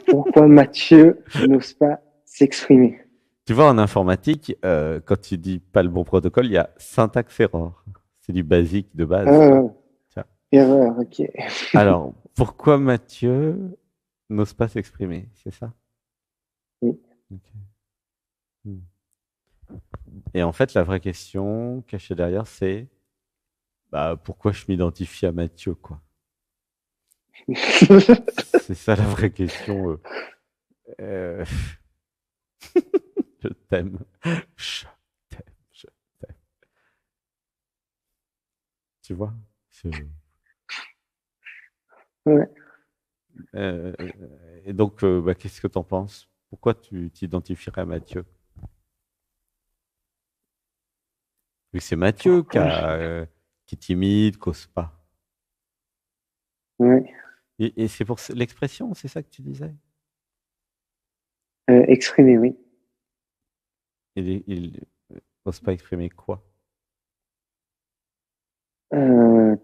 Pourquoi Mathieu n'ose pas s'exprimer? Tu vois, en informatique, quand tu dis pas le bon protocole, il y a syntaxe error. C'est du basique de base, quoi. Ah, Tiens. erreur, ok. Alors, pourquoi Mathieu n'ose pas s'exprimer? C'est ça? Oui. Ok. Hmm. Et en fait, la vraie question cachée derrière, c'est bah, pourquoi je m'identifie à Mathieu, quoi. C'est ça la vraie question. Euh, je t'aime. Je t'aime. Je t'aime. Tu vois? Ouais. Euh, et donc, bah, qu'est-ce que tu en penses? Pourquoi tu t'identifierais à Mathieu? Vu que c'est Mathieu Pourquoi qui est timide, cause pas. Ouais. Et c'est pour l'expression, c'est ça que tu disais? Exprimer, oui. Il n'ose pas exprimer quoi?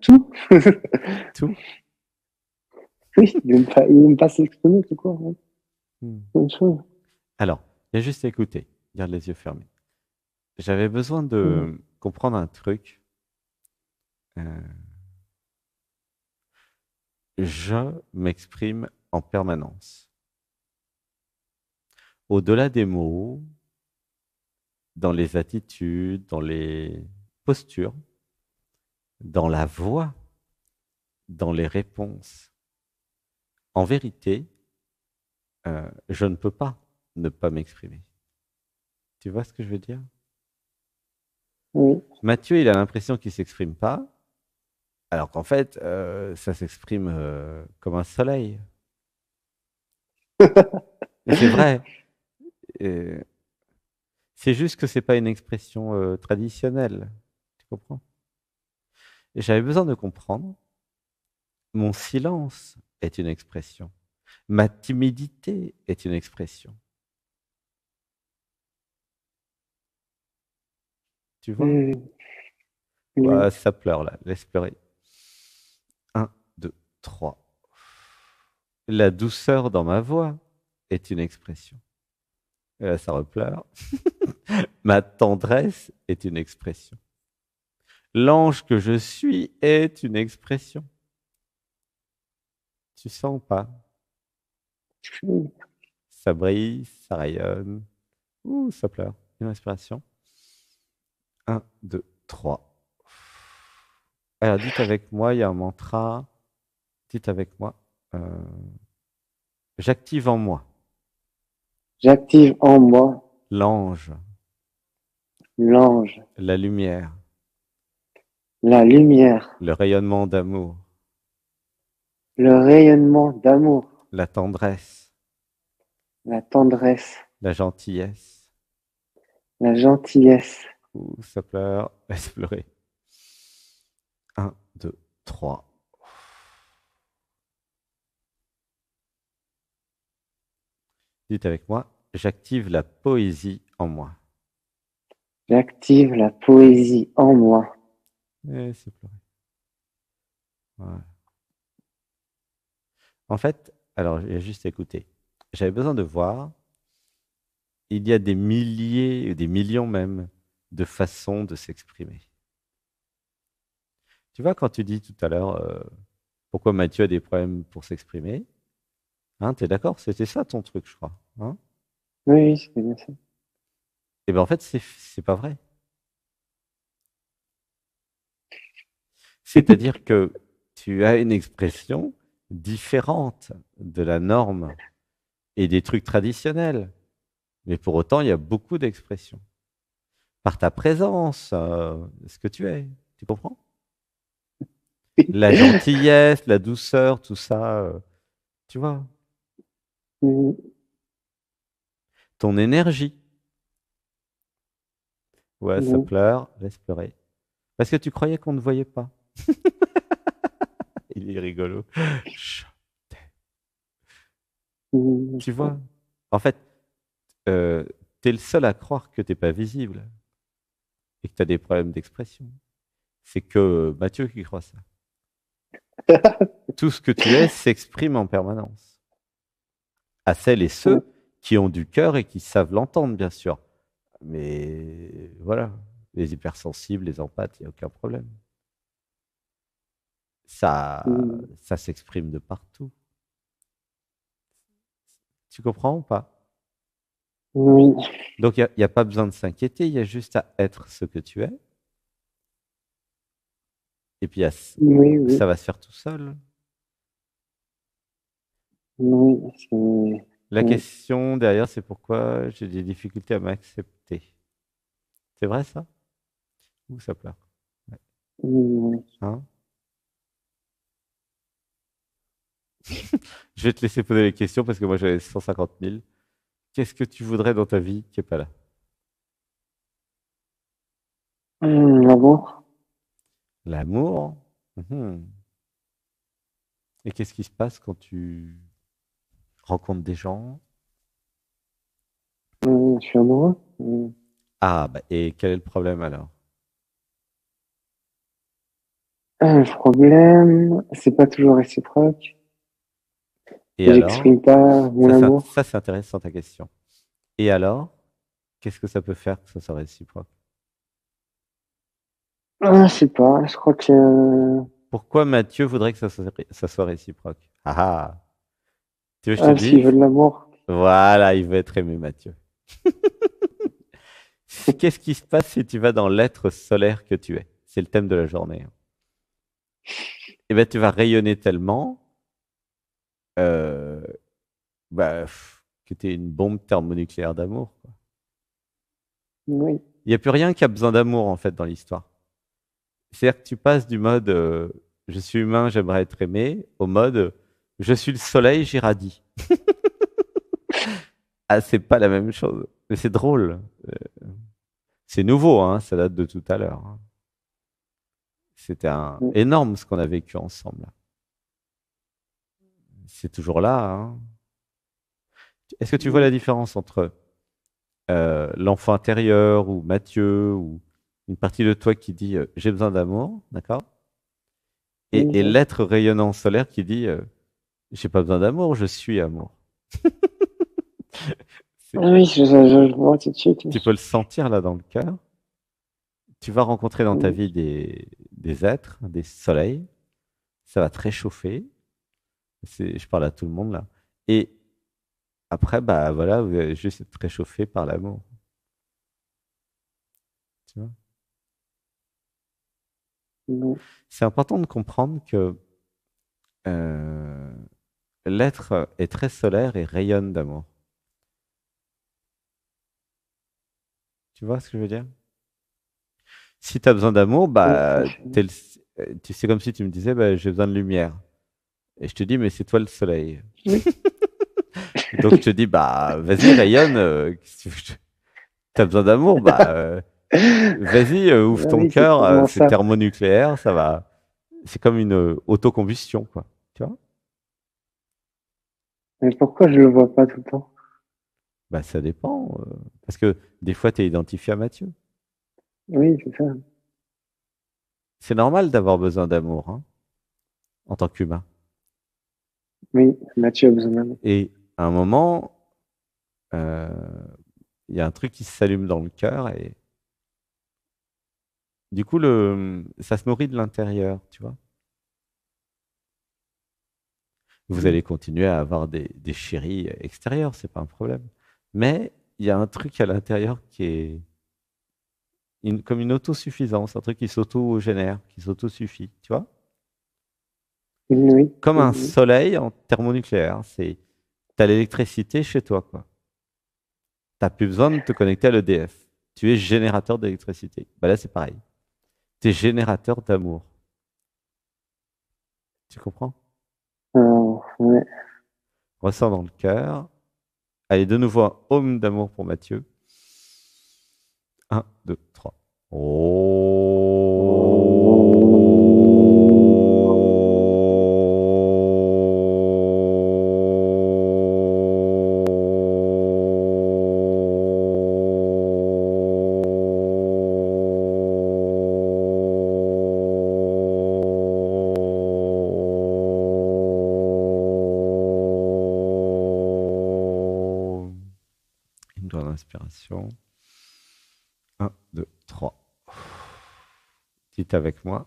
Tout. Tout? Oui, il aime pas s'exprimer, tout quoi. Ouais. Hmm. Bonne chose. Alors, il y a juste à écouter. Garde les yeux fermés. J'avais besoin Mhm. de comprendre un truc. Euh, je m'exprime en permanence. Au-delà des mots, dans les attitudes, dans les postures, dans la voix, dans les réponses. En vérité, je ne peux pas ne pas m'exprimer. Tu vois ce que je veux dire? Oui. Mathieu, il a l'impression qu'il s'exprime pas, alors qu'en fait, ça s'exprime comme un soleil. Et c'est vrai. euh, c'est juste que c'est pas une expression traditionnelle. Tu comprends? Et j'avais besoin de comprendre. Mon silence est une expression. Ma timidité est une expression. Tu vois? Mhm. Ouais, Oui. ça pleure là. Laisse pleurer. Un, 2, 3. La douceur dans ma voix est une expression. Et là, ça repleure. Ma tendresse est une expression. L'ange que je suis est une expression. Tu sens pas? Oui. Ça brille, ça rayonne. Ouh, ça pleure. Une respiration. Un, 2, 3. Alors, dites avec moi, il y a un mantra. Dites avec moi. Euh, J'active en moi J'active en moi l'ange, l'ange, la lumière, la lumière, le rayonnement d'amour, le rayonnement d'amour, la tendresse, la tendresse, la gentillesse. la gentillesse. Ouh, ça pleure. Laisse pleurer. Un, 2, 3. Dites avec moi, j'active la poésie en moi. J'active la poésie en moi. C'est pleurer. Voilà. En fait, alors j'ai juste écouté. J'avais besoin de voir, il y a des milliers, des millions même, de façons de s'exprimer. Tu vois, quand tu dis tout à l'heure, pourquoi Mathieu a des problèmes pour s'exprimer, hein, tu es d'accord? C'était ça ton truc, je crois. Hein. Oui, oui, c'est bien ça. Et bien en fait, c'est pas vrai. C'est-à-dire que tu as une expression différente de la norme et des trucs traditionnels. Mais pour autant, il y a beaucoup d'expressions. Par ta présence, ce que tu es. Tu comprends? La gentillesse, la douceur, tout ça, tu vois. Mhm. Ton énergie. Ouais, ça Mhm. pleure, laisse pleurer. Parce que tu croyais qu'on ne voyait pas. Il est rigolo. Chut. Mhm. Tu vois? En fait, tu es le seul à croire que tu n'es pas visible et que tu as des problèmes d'expression. C'est que Mathieu qui croit ça. Tout ce que tu es s'exprime en permanence. à celles et Ouais. ceux qui ont du cœur et qui savent l'entendre, bien sûr. Mais voilà, les hypersensibles, les empathes, il n'y a aucun problème. Mm. Ça s'exprime de partout. Tu comprends ou pas? Oui, Donc, il n'y a pas besoin de s'inquiéter, il y a juste à être ce que tu es. Et puis, oui, oui, ça va se faire tout seul. oui, La oui, question derrière, c'est pourquoi j'ai des difficultés à m'accepter. C'est vrai ça? Ou ça pleure? Ouais. oui. Hein? Je vais te laisser poser les questions parce que moi j'avais 150 000. Qu'est-ce que tu voudrais dans ta vie qui n'est pas là? L'amour, L'amour? Mhm. Et qu'est-ce qui se passe quand tu rencontres des gens? je suis amoureux. Ah, bah, et quel est le problème alors? Le problème, c'est pas toujours réciproque. Et alors? J'exprime pas mon Ça, amour. c'est intéressant ta question. Et alors? Qu'est-ce que ça peut faire que ça soit réciproque? Je sais pas, je crois que Pourquoi Mathieu voudrait que ça soit réciproque? Ah ah! Tu veux que je te parce qu'il veut dise? de l'amour. Voilà, il veut être aimé, Mathieu. Qu'est-ce qui se passe si tu vas dans l'être solaire que tu es? C'est le thème de la journée. Eh bien, tu vas rayonner tellement euh, que tu es une bombe thermonucléaire d'amour, quoi. Oui, Il n'y a plus rien qui a besoin d'amour, en fait, dans l'histoire. C'est-à-dire que tu passes du mode je suis humain, j'aimerais être aimé, au mode je suis le soleil, j'irradie. Ah, c'est pas la même chose. Mais c'est drôle. C'est nouveau, hein, ça date de tout à l'heure, hein. C'était oui, énorme ce qu'on a vécu ensemble. C'est toujours là, hein. Est-ce que tu vois la oui, différence entre l'enfant intérieur ou Mathieu ou une partie de toi qui dit j'ai besoin d'amour, d'accord? Et oui. l'être rayonnant solaire qui dit j'ai pas besoin d'amour, je suis amour. C'est- Oui, je le vois tout de suite. Tu peux le sentir là dans le cœur. Tu vas rencontrer dans ta Oui, vie des êtres, des soleils. Ça va te réchauffer. Je parle à tout le monde là. Et après, bah voilà, vous allez juste être réchauffé par l'amour. Tu vois. oui, C'est important de comprendre que euh, l'être est très solaire et rayonne d'amour. Tu vois ce que je veux dire? Si tu as besoin d'amour, oui, tout à bah, fait. tu sais comme si tu me disais, bah, j'ai besoin de lumière. Et je te dis, mais c'est toi le soleil. Oui. Donc je te dis, bah, vas-y, rayonne. Tu as besoin d'amour, bah, vas-y, ouvre Ah ton oui, c'est cœur, clairement c'est ça. thermonucléaire, ça va. C'est comme une autocombustion, quoi. Tu vois? Mais pourquoi je le vois pas tout le temps? Bah, ça dépend. Parce que des fois, tu es identifié à Mathieu. Oui, c'est ça. C'est normal d'avoir besoin d'amour, hein, en tant qu'humain. Oui, Mathieu a besoin d'amour. Et à un moment, euh, il y a un truc qui s'allume dans le cœur et du coup, ça se nourrit de l'intérieur, tu vois. Vous Oui, allez continuer à avoir des chéris extérieurs, c'est pas un problème. Mais il y a un truc à l'intérieur qui est comme une autosuffisance, un truc qui s'auto-génère, qui s'auto-suffit, tu vois. oui, Comme un oui. soleil en thermonucléaire, t'as l'électricité chez toi, quoi. T'as plus besoin de te connecter à l'EDF. Tu es générateur d'électricité. Bah là, c'est pareil. Tu es générateur d'amour. Tu comprends? Ouais. Ressens dans le cœur. Allez, de nouveau un home d'amour pour Mathieu. Un, 2, 3. Dans l'inspiration. 1, 2, 3. Dites avec moi.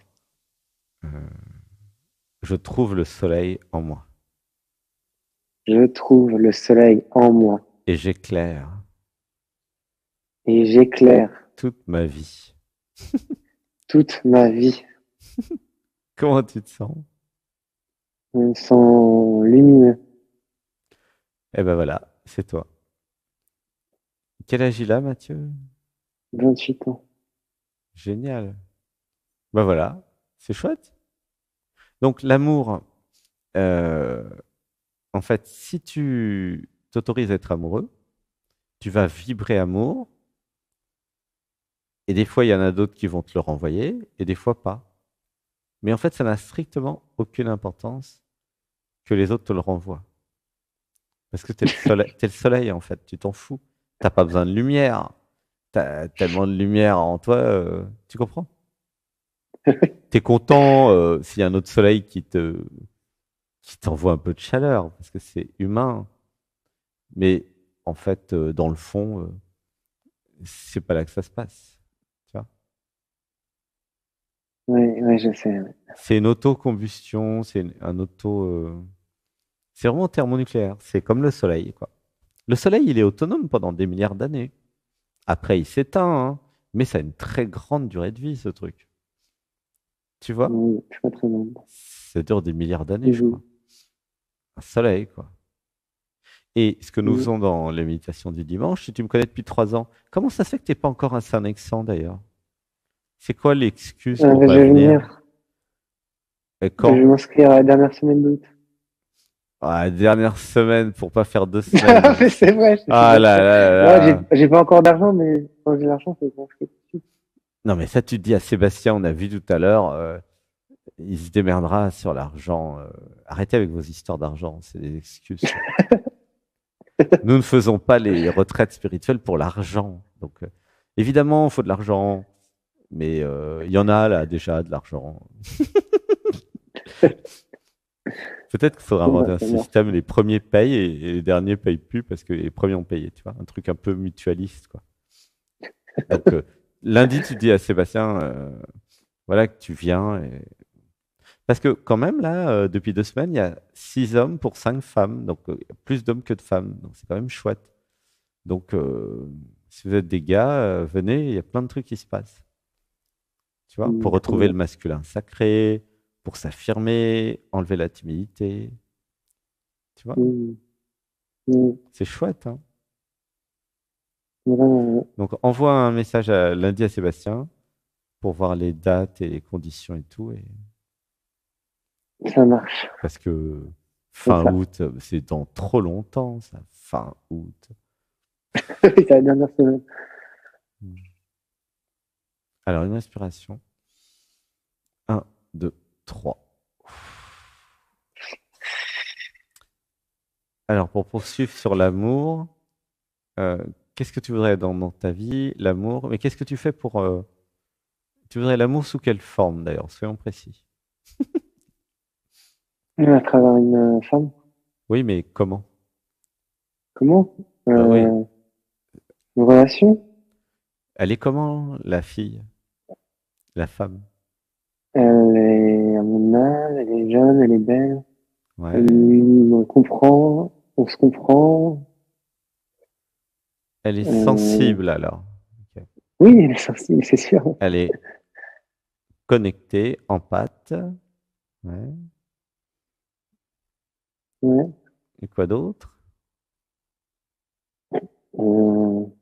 Euh, je trouve le soleil en moi. Je trouve le soleil en moi Et j'éclaire et j'éclaire toute ma vie. toute ma vie. Comment tu te sens? Je me sens lumineux. Eh ben voilà, c'est toi. Quel âge il a, Mathieu? 28 ans. Génial. Ben voilà, c'est chouette. Donc l'amour, euh, en fait, si tu t'autorises à être amoureux, tu vas vibrer amour, et des fois, il y en a d'autres qui vont te le renvoyer, et des fois pas. Mais en fait, ça n'a strictement aucune importance que les autres te le renvoient. Parce que t'es le soleil, en fait, tu t'en fous. T'as pas besoin de lumière. T'as tellement de lumière en toi, tu comprends? T'es content s'il y a un autre soleil qui t'envoie un peu de chaleur, parce que c'est humain. Mais en fait, dans le fond, c'est pas là que ça se passe. Tu vois? Oui, oui, je sais. Ouais. C'est une autocombustion, un auto. C'est vraiment thermonucléaire. C'est comme le soleil, quoi. Le soleil, il est autonome pendant des milliards d'années. Après, il s'éteint, hein, mais ça a une très grande durée de vie, ce truc. Tu vois? Oui, je suis pas très bien. Ça dure des milliards d'années, je crois. Mhm. Un soleil, quoi. Et ce que nous Mhm. faisons dans les méditations du dimanche, si tu me connais depuis 3 ans, comment ça se fait que tu n'es pas encore un saint extant d'ailleurs? C'est quoi l'excuse pour Je pas vais venir? venir. Et Je vais quand? m'inscrire à la dernière semaine d'août. Ah, la dernière semaine pour pas faire 2 semaines. Mais c'est vrai, je suis Ah bête. là là là Ouais, là. j'ai pas encore d'argent, mais quand j'ai l'argent, je vais m'inscrire tout de suite. Non mais ça tu te dis à Sébastien, on a vu tout à l'heure, il se démerdera sur l'argent. Arrêtez avec vos histoires d'argent, c'est des excuses, ça. Nous ne faisons pas les retraites spirituelles pour l'argent. Donc évidemment, il faut de l'argent, mais il y en a là déjà de l'argent. Peut-être qu'il faudra Bon, bah, inventer un ça marche. système, les premiers payent et les derniers payent plus parce que les premiers ont payé, tu vois, un truc un peu mutualiste, quoi. Donc lundi, tu dis à Sébastien, voilà que tu viens. Parce que quand même, là, depuis 2 semaines, il y a 6 hommes pour 5 femmes, donc il y a plus d'hommes que de femmes, donc c'est quand même chouette. Donc si vous êtes des gars, venez, il y a plein de trucs qui se passent, tu vois, pour Très retrouver bien. le masculin sacré, pour s'affirmer, enlever la timidité, tu vois. Mhm. Mhm. C'est chouette, hein. Vraiment, ouais. Donc, envoie un message lundi à Sébastien pour voir les dates et les conditions et tout. Ça marche. Parce que C'est fin ça. août, c'est dans trop longtemps, ça. Fin août. C'est la dernière semaine. Alors, une respiration. 1, 2, 3. Alors, pour poursuivre sur l'amour, euh, qu'est-ce que tu voudrais dans ta vie? L'amour. Mais qu'est-ce que tu fais pour... tu voudrais l'amour sous quelle forme, d'ailleurs? Soyons précis. À travers une femme. Oui, mais comment? Comment? Bah oui. Une relation? Elle est comment, la fille, la femme? Elle est à mon âge, elle est jeune, elle est belle. Elle Ouais. me comprend, on se comprend. Elle est Euh, sensible, alors. Ok. oui, elle est sensible, c'est sûr. Elle est connectée, empathe. Ouais. Ouais. Et quoi d'autre?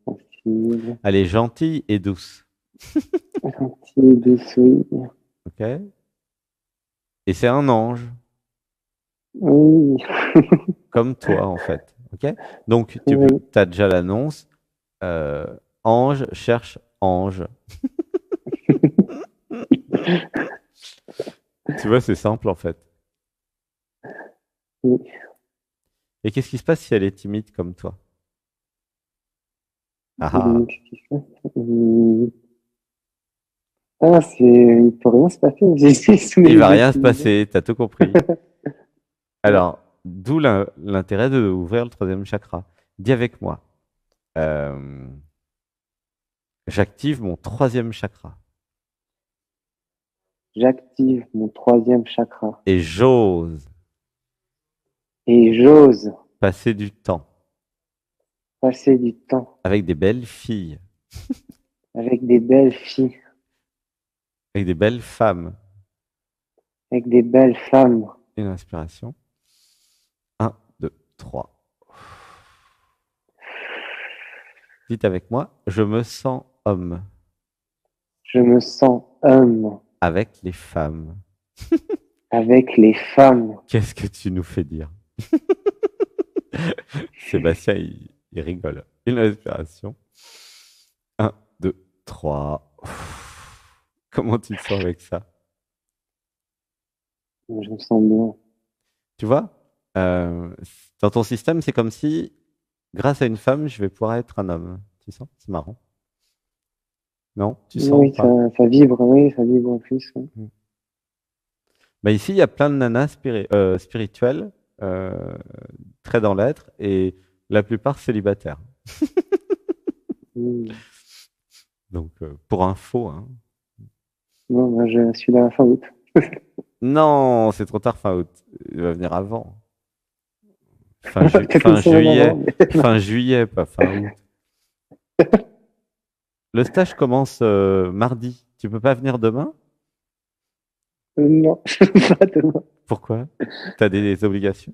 Sensible, Elle est gentille et douce. gentille, douce, oui. Ok? Et c'est un ange, Oui, comme toi, en fait. Ok? Donc, tu oui. as déjà l'annonce. euh, Ange cherche ange. Tu vois, c'est simple, en fait. Oui. Et qu'est-ce qui se passe si elle est timide comme toi? Ah ah. Qu'est-ce qui se passe? Ah, il peut rien se passer. J'ai sous Il les va yeux rien se timides. passer, t'as tout compris. Ouais. Alors, d'où l'intérêt d'ouvrir le troisième chakra. Dis avec moi. Euh, J'active mon troisième chakra J'active mon troisième chakra et j'ose et j'ose passer du temps passer du temps avec des belles filles, avec des belles filles, avec des belles femmes. avec des belles femmes. Une inspiration. Un, deux, trois. Dites avec moi, je me sens homme Je me sens homme avec les femmes. avec les femmes. Qu'est-ce que tu nous fais dire? Sébastien, il rigole. Une inspiration. Un, deux, trois. Comment tu te sens avec ça? Je me sens bien. Tu vois, euh, dans ton système, c'est comme si, grâce à une femme, je vais pouvoir être un homme. Tu sens? C'est marrant. Non? Tu sens ou Oui, pas? ça vibre, oui, ça vibre en plus. Oui. Mm. Bah ici, il y a plein de nanas spirituelles, euh, très dans l'être, et la plupart célibataires. Mm. Donc, pour info, hein. Non, moi, je suis là fin août. Non, c'est trop tard, fin août. Il va venir avant. Peut-être une Fin semaine avant, juillet. mais non. Fin juillet, pas fin août. Le stage commence mardi. Tu peux pas venir demain? Non, pas demain. Pourquoi? Tu as des obligations?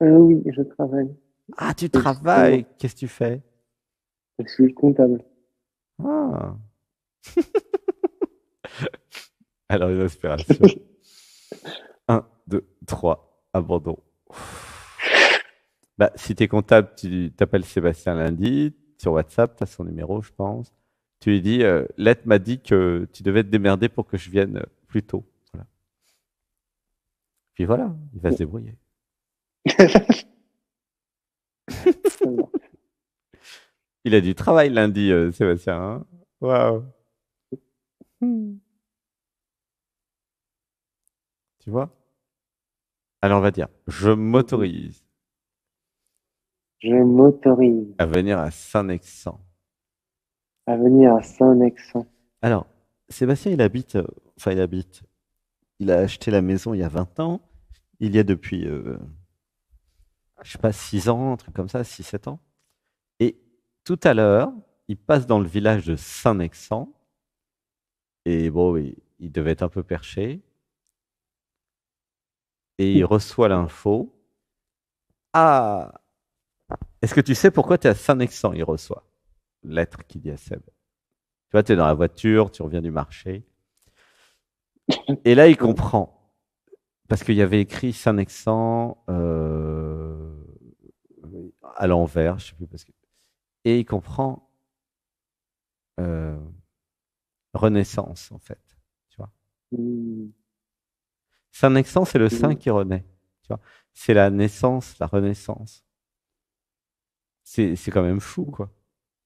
Oui, je travaille, Ah, tu justement. travailles. Qu'est-ce que tu fais? Je suis comptable. Ah. Alors, une inspiration. Un, deux, trois. Abandon. Bah, si tu es comptable, tu t'appelles Sébastien lundi sur WhatsApp, tu as son numéro, je pense. Tu lui dis, Lettre m'a dit que tu devais te démerder pour que je vienne plus tôt. Voilà. Puis voilà, il va se débrouiller. Il a du travail lundi, Sébastien, hein. Waouh. Hmm. Tu vois? Alors on va dire, je m'autorise Je m'autorise à venir à Saint-Nexan. à venir à Saint-Nexan. Alors, Sébastien, enfin il habite, il a acheté la maison il y a 20 ans. Il y a depuis, je sais pas, 6 ans, un truc comme ça, 6 7 ans. Et tout à l'heure, il passe dans le village de Saint-Nexan. Et bon, il devait être un peu perché. Et il reçoit l'info. Ah, est-ce que tu sais pourquoi tu es à Saint-Nexan? Il reçoit lettre qui dit à Seb. Tu vois, tu es dans la voiture, tu reviens du marché. Et là, il comprend. Parce qu'il y avait écrit Saint-Nexan à l'envers, je sais plus. Et il comprend euh, Renaissance, en fait. Tu vois. Mm. Saint-Nexan, c'est le saint Mm. qui renaît. Tu vois. C'est la naissance, la renaissance. C'est quand même fou, quoi.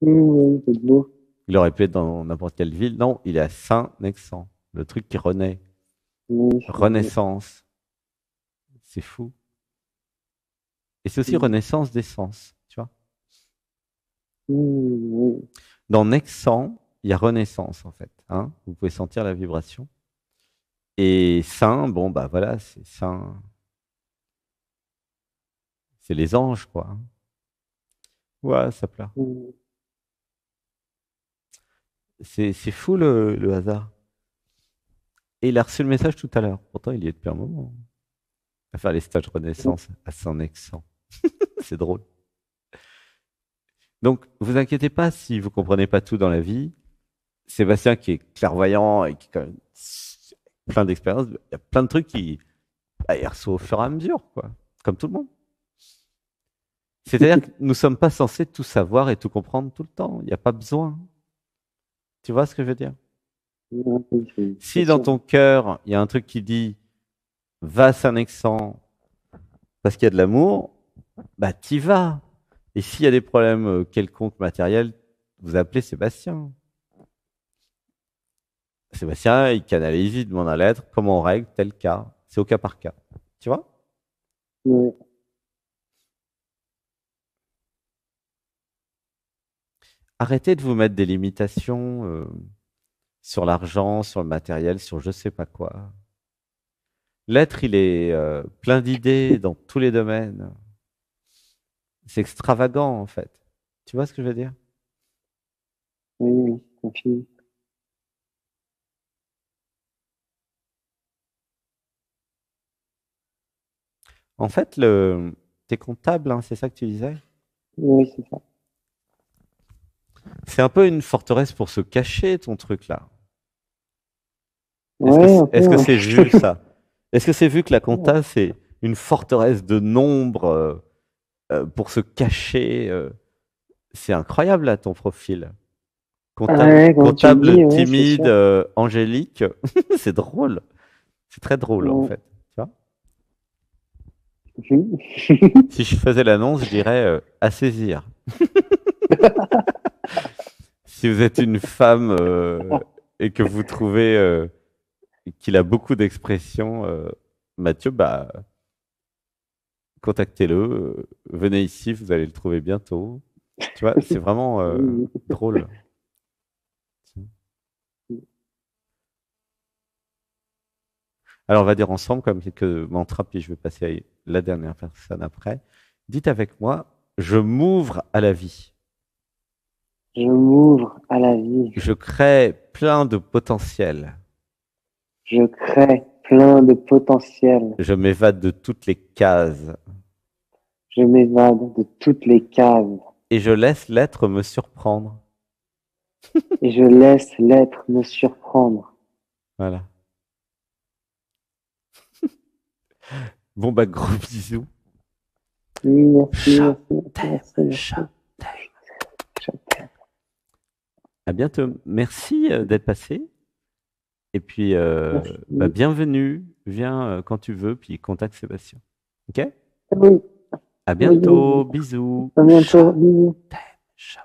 Oui, c'est beau. Il aurait pu être dans n'importe quelle ville. Non, il est à Saint-Nexan. Le truc qui renaît. Oui, Renaissance. C'est fou. Et c'est aussi mm. renaissance des sens. Tu vois. Oui. Dans Nexan, il y a renaissance, en fait. Hein. Vous pouvez sentir la vibration. Et saint, bon, bah voilà, c'est saint. C'est les anges, quoi. Hein. Ouais, ça plaît. Mm. C'est fou le hasard. Et il a reçu le message tout à l'heure. Pourtant, il y est depuis un moment. À faire les stages Renaissance à Saint-Nexan. C'est drôle. Donc, vous inquiétez pas si vous comprenez pas tout dans la vie. Sébastien, qui est clairvoyant et qui a quand même plein d'expériences, il y a plein de trucs qui il reçoit au fur et à mesure, quoi. Comme tout le monde. C'est-à-dire que nous ne sommes pas censés tout savoir et tout comprendre tout le temps. Il n'y a pas besoin. Tu vois ce que je veux dire? Oui, Si c'est dans sûr. ton cœur, il y a un truc qui dit va à Saint-Nexan parce qu'il y a de l'amour, bah t'y vas. Et s'il y a des problèmes quelconques matériels, vous appelez Sébastien. Sébastien, il canalise, il demande à l'être comment on règle tel cas. C'est au cas par cas. Tu vois? Oui. Arrêtez de vous mettre des limitations sur l'argent, sur le matériel, sur je sais pas quoi. L'être, il est plein d'idées dans tous les domaines. C'est extravagant, en fait. Tu vois ce que je veux dire? Oui, oui, infini. En fait, t'es comptable, hein, c'est ça que tu disais? Oui, c'est ça. C'est un peu une forteresse pour se cacher, ton truc là. Ouais, un peu, Est-ce que ouais. c'est vu ça? Est-ce que c'est vu que la compta, c'est une forteresse de nombres pour se cacher c'est incroyable là ton profil. Comptable, Ouais, comme tu le comptable dis, ouais, c'est timide, sûr. angélique. C'est drôle. C'est très drôle en Ouais. fait. Tu vois? Mhm. Si je faisais l'annonce, je dirais à saisir. Si vous êtes une femme et que vous trouvez qu'il a beaucoup d'expressions, Mathieu, bah contactez-le, venez ici, vous allez le trouver bientôt. Tu vois, c'est vraiment Oui, drôle. Alors, on va dire ensemble comme quelques mantras, puis je vais passer à la dernière personne après. Dites avec moi, je m'ouvre à la vie. je m'ouvre à la vie. Je crée plein de potentiel. Je crée plein de potentiel. Je m'évade de toutes les cases. Je m'évade de toutes les cases Et je laisse l'être me surprendre. et je laisse l'être me surprendre. Voilà. Bon, bah, gros bisous. Merci, Chat, merci, merci, t'aime, merci, chat, merci. t'aime. Je t'aime. À bientôt. Merci d'être passé. Et puis, bah, Merci. bienvenue. Viens quand tu veux, puis contacte Sébastien. OK? Oui, À oui, oui, bientôt. oui. Bisous. À bientôt. Chat, Bisous. t'aime, chat.